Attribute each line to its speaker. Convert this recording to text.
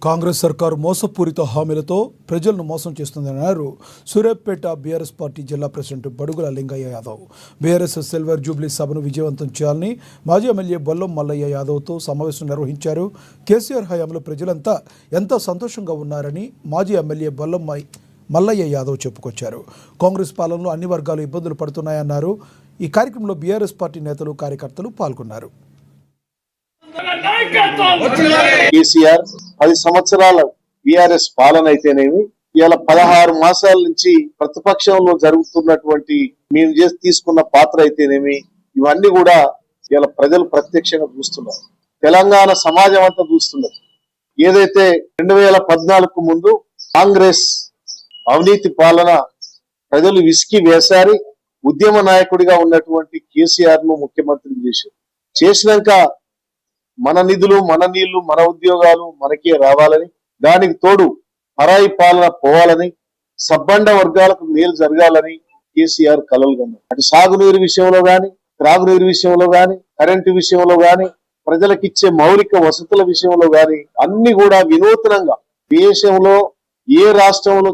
Speaker 1: కాంగ్రెస్ సర్కారు మోసపూరిత హామీలతో ప్రజలను మోసం చేస్తుందన్నారు సూర్యాపేట బీఆర్ఎస్ పార్టీ జిల్లా ప్రెసిడెంట్ బడుగుల Lingaiah Yadav. BRS silver Jubilee సభను విజయవంతం చేయాలని మాజీ ఎమ్మెల్యే బొల్లం మల్లయ్య యాదవ్తో సమావేశం నిర్వహించారు. కేసీఆర్ హయాంలో ప్రజలంతా ఎంతో సంతోషంగా ఉన్నారని మాజీ ఎమ్మెల్యే బొల్లం మల్లయ్య యాదవ్ చెప్పుకొచ్చారు. కాంగ్రెస్ పాలనలో అన్ని వర్గాలు ఇబ్బందులు పడుతున్నాయన్నారు. ఈ కార్యక్రమంలో బీఆర్ఎస్ పార్టీ నేతలు కార్యకర్తలు పాల్గొన్నారు.
Speaker 2: కేసీఆర్ 10 సంవత్సరాల బీఆర్ఎస్ పాలన అయితేనేమి, ఇవాళ 16 మాసాల నుంచి ప్రతిపక్షంలో జరుగుతున్నటువంటి మేము తీసుకున్న పాత్ర అయితేనేమి, ఇవన్నీ కూడా ఇవాళ ప్రజలు ప్రత్యక్షంగా చూస్తున్నారు. తెలంగాణ సమాజం అంతా చూస్తున్నారు. ఏదైతే 2014కు ముందు కాంగ్రెస్ అవినీతి పాలన ప్రజలు విసికి వేసారి ఉద్యమ నాయకుడిగా ఉన్నటువంటి కేసీఆర్ ను ముఖ్యమంత్రి చేసినాక మన నిధులు, మన నీళ్లు, మన ఉద్యోగాలు మనకే రావాలని, దానికి తోడు పరాయి పాలన పోవాలని, సబ్బండ వర్గాలకు మేలు జరగాలని కేసీఆర్ కలలు కన్నారు. అటు సాగునీరు విషయంలో గాని, త్రాగునీరు విషయంలో గాని, కరెంటు విషయంలో గాని, ప్రజలకిచ్చే మౌలిక వసతుల విషయంలో గాని అన్ని కూడా వినూత్నంగా దేశంలో ఏ రాష్ట్రంలో